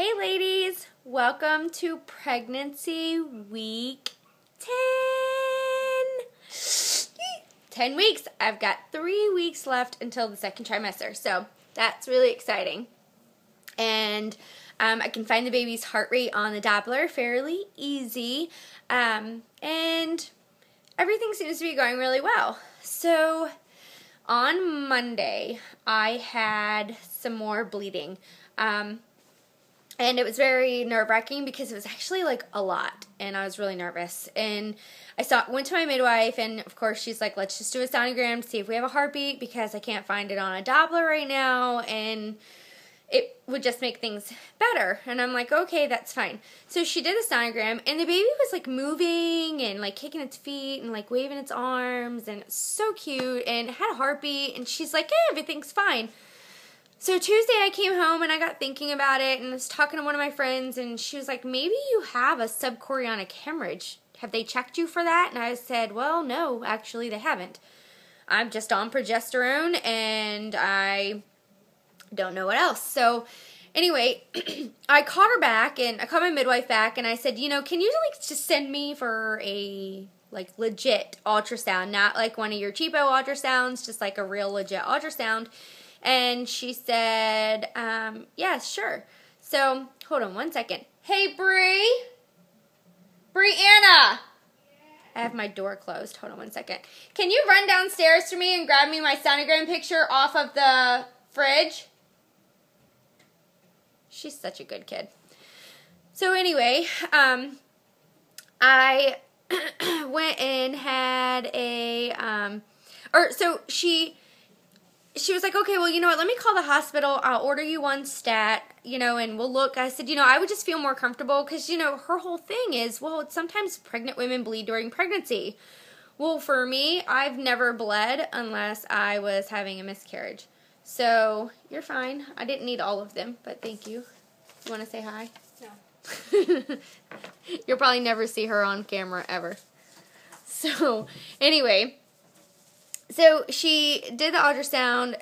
Hey ladies, welcome to pregnancy week 10. 10 weeks. I've got 3 weeks left until the second trimester, so that's really exciting. And I can find the baby's heart rate on the Doppler fairly easy, and everything seems to be going really well. So on Monday, I had some more bleeding. And it was very nerve-wracking because it was actually like a lot, and I was really nervous. And I went to my midwife, and of course she's like, let's just do a sonogram to see if we have a heartbeat because I can't find it on a Doppler right now, and it would just make things better. And I'm like, okay, that's fine. So she did the sonogram, and the baby was like moving and like kicking its feet and like waving its arms, and it was so cute, and it had a heartbeat, and she's like, hey, everything's fine. So Tuesday I came home and I got thinking about it, and I was talking to one of my friends, and she was like, maybe you have a subchorionic hemorrhage. Have they checked you for that? And I said, well, no, actually they haven't. I'm just on progesterone and I don't know what else. So anyway, I called her back, and I called my midwife back, and I said, can you like just send me for a like legit ultrasound, not like one of your cheapo ultrasounds, just like a real legit ultrasound. And she said, yeah, sure. So, hold on one second. Hey, Brianna. I have my door closed. Hold on one second. Can you run downstairs for me and grab me my sonogram picture off of the fridge? She's such a good kid. So anyway, I went and had she was like, okay, well, you know what, let me call the hospital, I'll order you one stat, and we'll look. I said, I would just feel more comfortable because, her whole thing is, well, sometimes pregnant women bleed during pregnancy. Well, for me, I've never bled unless I was having a miscarriage. So, you're fine. I didn't need all of them, but thank you. You want to say hi? No. You'll probably never see her on camera ever. So, anyway, so she did the ultrasound,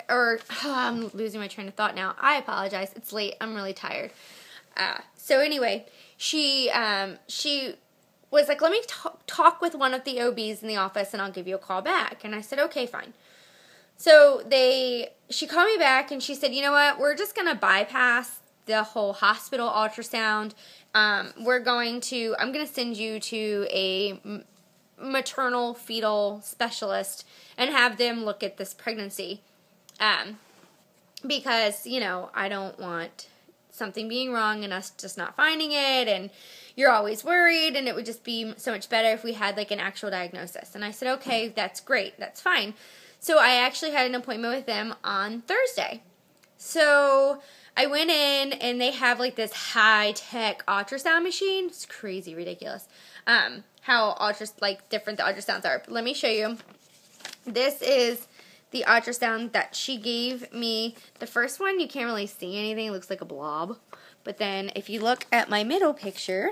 I'm losing my train of thought now. I apologize. It's late. I'm really tired. So anyway, she was like, let me talk with one of the OBs in the office, and I'll give you a call back. And I said, okay, fine. So she called me back, and she said, you know what, we're just going to bypass the whole hospital ultrasound. I'm going to send you to a maternal fetal specialist and have them look at this pregnancy, because I don't want something being wrong and us just not finding it, and you're always worried, and it would just be so much better if we had like an actual diagnosis. And I said, okay, that's great, that's fine. So I actually had an appointment with them on Thursday. So I went in, and they have like this high-tech ultrasound machine. It's crazy ridiculous. How different the ultrasounds are. Let me show you. This is the ultrasound that she gave me. The first one, you can't really see anything. It looks like a blob. But then if you look at my middle picture,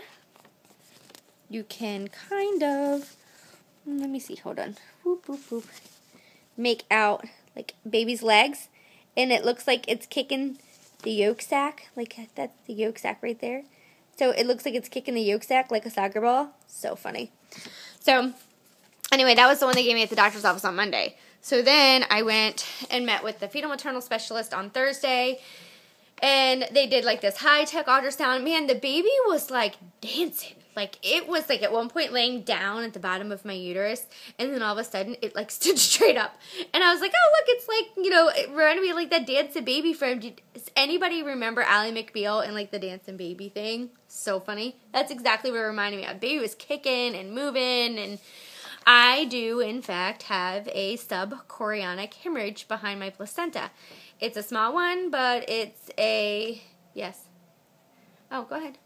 you can kind of, let me see, hold on. Whoop, whoop, whoop. Make out like baby's legs. And it looks like it's kicking the yolk sac. Like that's the yolk sac right there. So it looks like it's kicking the yolk sac like a soccer ball. So funny. So anyway, that was the one they gave me at the doctor's office on Monday. So then I went and met with the fetal maternal specialist on Thursday, and they did like this high-tech ultrasound. Man, the baby was like dancing. Like it was like at one point laying down at the bottom of my uterus, and then all of a sudden it like stood straight up. And I was like, oh look, it's like, it reminded me of like that Dancing Baby from, does anybody remember Ally McBeal and like the Dancing Baby thing? So funny. That's exactly what it reminded me of. Baby was kicking and moving, and I do, in fact, have a subchorionic hemorrhage behind my placenta. It's a small one, but it's a, yes. Oh, go ahead.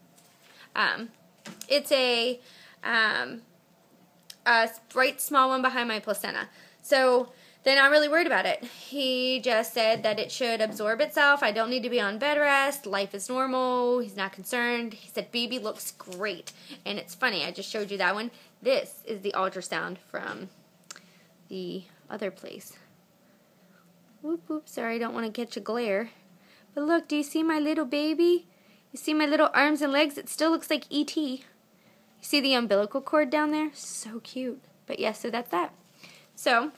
It's a right small one behind my placenta. So they're not really worried about it. He just said that it should absorb itself. I don't need to be on bed rest. Life is normal. He's not concerned. He said baby looks great. And it's funny, I just showed you that one. This is the ultrasound from the other place. Whoop, whoop, sorry, I don't want to catch a glare. But look, do you see my little baby? You see my little arms and legs? It still looks like E.T. You see the umbilical cord down there? So cute. But yes, so that's that. So,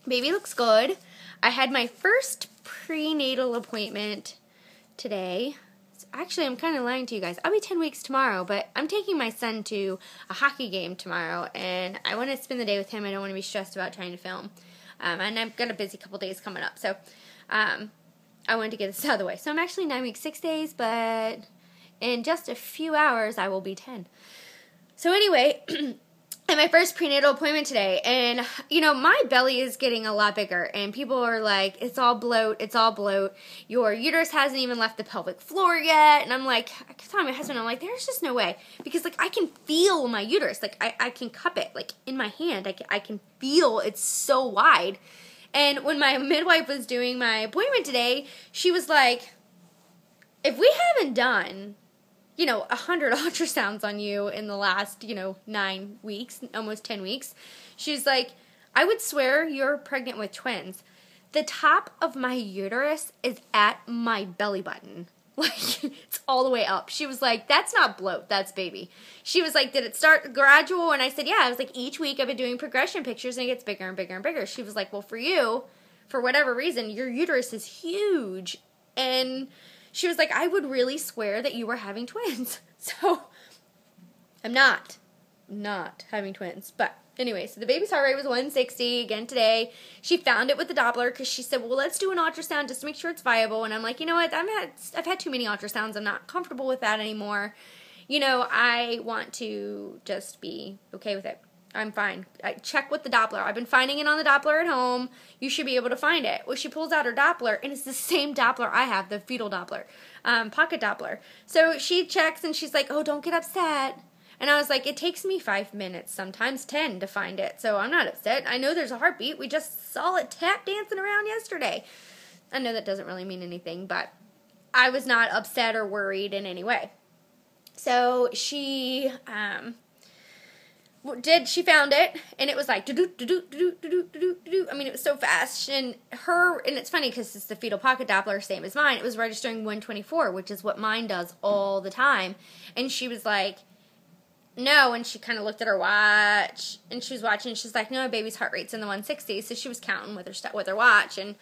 baby looks good. I had my first prenatal appointment today. Actually, I'm kind of lying to you guys. I'll be 10 weeks tomorrow, but I'm taking my son to a hockey game tomorrow, and I want to spend the day with him. I don't want to be stressed about trying to film. And I've got a busy couple days coming up, so I wanted to get this out of the way. So I'm actually 9 weeks, 6 days, but in just a few hours, I will be 10. So anyway, I had my first prenatal appointment today, and, you know, my belly is getting a lot bigger, and people are like, it's all bloat, your uterus hasn't even left the pelvic floor yet, and I'm like, I kept telling my husband, I'm like, there's just no way, because, like, I can feel my uterus, like, I can cup it, like, in my hand, I can feel it's so wide, and when my midwife was doing my appointment today, she was like, if we haven't done 100 ultrasounds on you in the last, 9 weeks, almost 10 weeks. She's like, I would swear you're pregnant with twins. The top of my uterus is at my belly button. Like, it's all the way up. She was like, that's not bloat, that's baby. She was like, did it start gradual? And I said, yeah. I was like, each week I've been doing progression pictures and it gets bigger and bigger and bigger. She was like, well, for you, for whatever reason, your uterus is huge. And she was like, I would really swear that you were having twins. So, I'm not having twins. But anyway, so the baby's heart rate was 160 again today. She found it with the Doppler because she said, well, let's do an ultrasound just to make sure it's viable. And I'm like, you know what? I've had too many ultrasounds. I'm not comfortable with that anymore. I want to just be okay with it. I'm fine. I check with the Doppler. I've been finding it on the Doppler at home. You should be able to find it. Well, she pulls out her Doppler, and it's the same Doppler I have, the fetal Doppler, pocket Doppler. So she checks, and she's like, oh, don't get upset. And I was like, it takes me 5 minutes, sometimes 10 to find it. So I'm not upset. I know there's a heartbeat. We just saw it tap dancing around yesterday. I know that doesn't really mean anything, but I was not upset or worried in any way. So she found it, and it was like do-do-do-do-do-do-do-do-do. I mean, it was so fast, and it's funny because it's the fetal pocket Doppler, same as mine. It was registering 124, which is what mine does all the time. And she was like, no, and she kind of looked at her watch, and she was watching, and she's like, no, baby's heart rate's in the 160s, so she was counting with her watch, and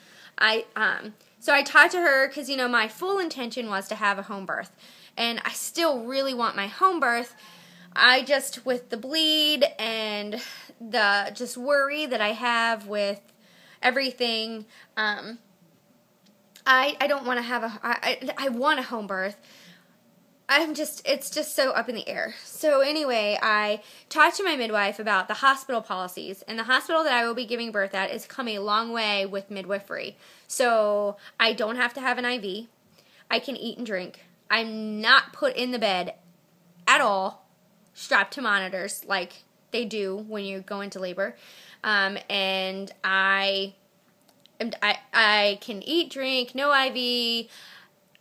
so I talked to her, because, my full intention was to have a home birth, and I still really want my home birth. I just, with the bleed and the just worry that I have with everything, I don't want to have I want a home birth. It's just so up in the air. So anyway, I talked to my midwife about the hospital policies, and the hospital that I will be giving birth at has come a long way with midwifery. So I don't have to have an IV. I can eat and drink. I'm not put in the bed at all, strapped to monitors like they do when you go into labor, and I can eat, drink, no IV.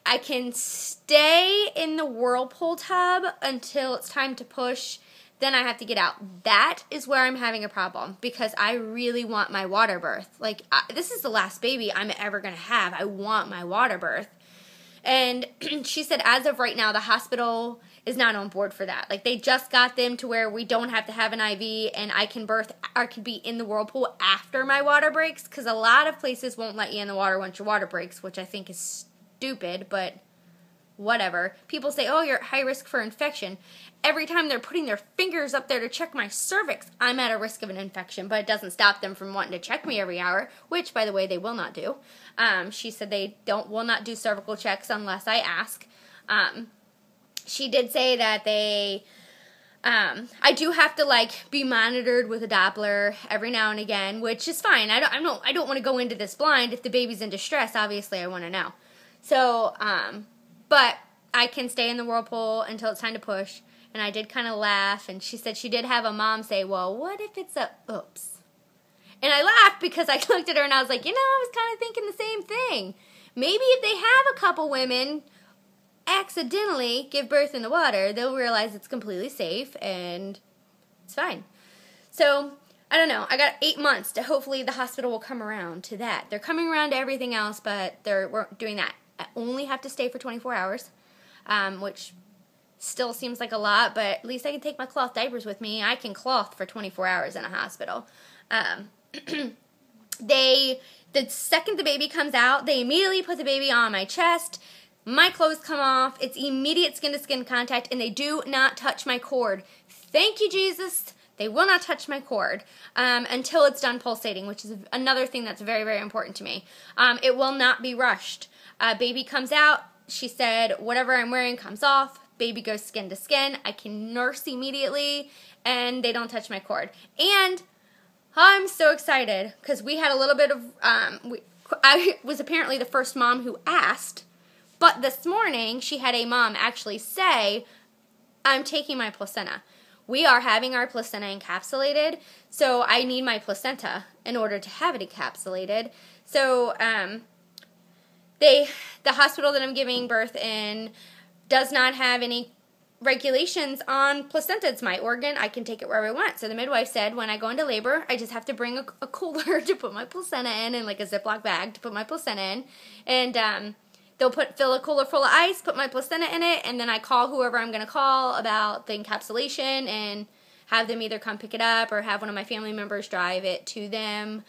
I can stay in the whirlpool tub until it's time to push. Then I have to get out. That is where I'm having a problem, because I really want my water birth. Like, this is the last baby I'm ever going to have. I want my water birth. And she said, as of right now, the hospital is not on board for that. Like, they just got them to where we don't have to have an IV, and I can birth, or can be in the whirlpool after my water breaks, because a lot of places won't let you in the water once your water breaks, which I think is stupid, but whatever. People say, oh, you're at high risk for infection. Every time they're putting their fingers up there to check my cervix, I'm at a risk of an infection, but it doesn't stop them from wanting to check me every hour, which, by the way, they will not do. She said they will not do cervical checks unless I ask. She did say that I do have to, be monitored with a Doppler every now and again, which is fine. I don't want to go into this blind. If the baby's in distress, obviously I want to know. So, but I can stay in the whirlpool until it's time to push. And I did kind of laugh, and she said she did have a mom say, well, what if it's a oops? And I laughed because I looked at her and I was like, I was kind of thinking the same thing. Maybe if they have a couple women accidentally give birth in the water, they'll realize it's completely safe and it's fine. So, I don't know. I got 8 months to hopefully the hospital will come around to that. They're coming around to everything else, but we're doing that. I only have to stay for 24 hours. which still seems like a lot, but at least I can take my cloth diapers with me. I can cloth for 24 hours in a hospital. The second the baby comes out, they immediately put the baby on my chest. My clothes come off. It's immediate skin-to-skin contact, and they do not touch my cord. Thank you, Jesus. They will not touch my cord until it's done pulsating, which is another thing that's very, very important to me. It will not be rushed. Baby comes out. She said, whatever I'm wearing comes off. Baby goes skin to skin. I can nurse immediately, and they don't touch my cord. And I'm so excited because we had a little bit of, I was apparently the first mom who asked, but this morning she had a mom actually say, I'm taking my placenta. We are having our placenta encapsulated, so I need my placenta in order to have it encapsulated. So the hospital that I'm giving birth in does not have any regulations on placenta. It's my organ. I can take it wherever I want. So the midwife said when I go into labor, I just have to bring a cooler to put my placenta in and like a Ziploc bag to put my placenta in. And they'll fill a cooler full of ice, put my placenta in it, and then I call whoever I'm going to call about the encapsulation and have them either come pick it up or have one of my family members drive it to them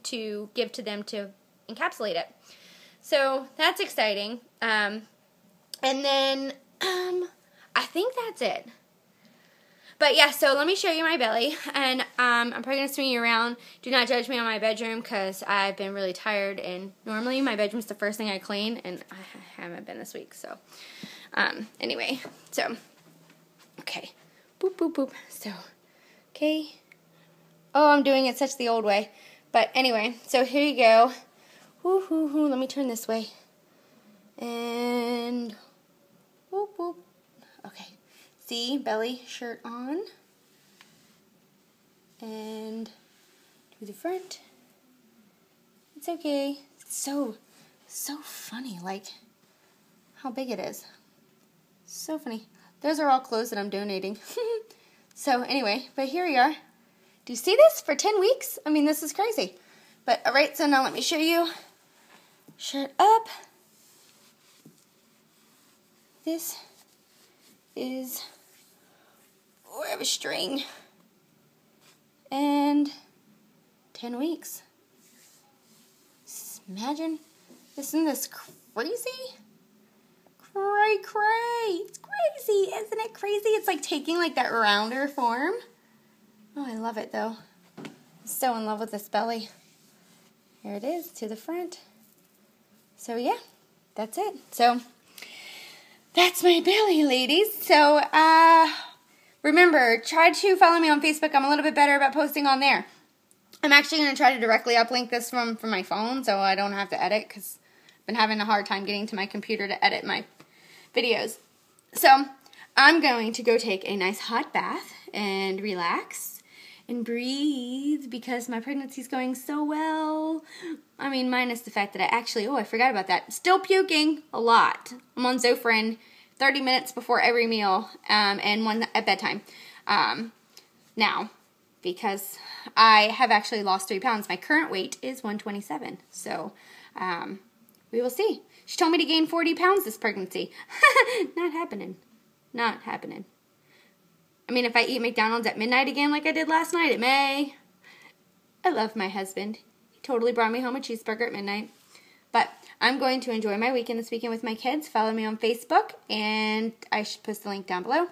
to give to them to encapsulate it. So that's exciting. And then I think that's it. But yeah, so let me show you my belly, and I'm probably going to swing you around. Do not judge me on my bedroom because I've been really tired, and normally my bedroom's the first thing I clean, and I haven't been this week, so anyway, so, okay, boop, boop, boop, so, okay, oh, I'm doing it such the old way, but anyway, so here you go, whoo, whoo, whoo, let me turn this way, and, whoop, whoop, okay. See, belly, shirt on, and to the front. It's okay. It's so funny, like how big it is. So funny. Those are all clothes that I'm donating. So anyway, but here we are. Do you see this for 10 weeks? I mean, this is crazy. But all right, so now let me show you. Shirt up. This is, I have a string, and 10 weeks. Imagine, isn't this crazy? Cray. It's crazy, isn't it crazy? It's like taking like that rounder form. Oh, I love it though. I'm so in love with this belly. Here it is to the front. So yeah, that's it. So that's my belly, ladies. So, remember, try to follow me on Facebook. I'm a little bit better about posting on there. I'm actually going to try to directly uplink this from my phone so I don't have to edit because I've been having a hard time getting to my computer to edit my videos. So, I'm going to go take a nice hot bath and relax and breathe because my pregnancy's going so well. I mean, minus the fact that I forgot about that. Still puking a lot. I'm on Zofran 30 minutes before every meal and one at bedtime now because I have actually lost 3 pounds. My current weight is 127. So we will see. She told me to gain 40 pounds this pregnancy. Not happening. Not happening. I mean, if I eat McDonald's at midnight again like I did last night, it may. I love my husband. He totally brought me home a cheeseburger at midnight. But I'm going to enjoy my weekend this weekend with my kids. Follow me on Facebook, and I should post the link down below.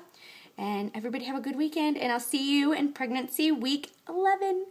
And everybody have a good weekend, and I'll see you in pregnancy week 11.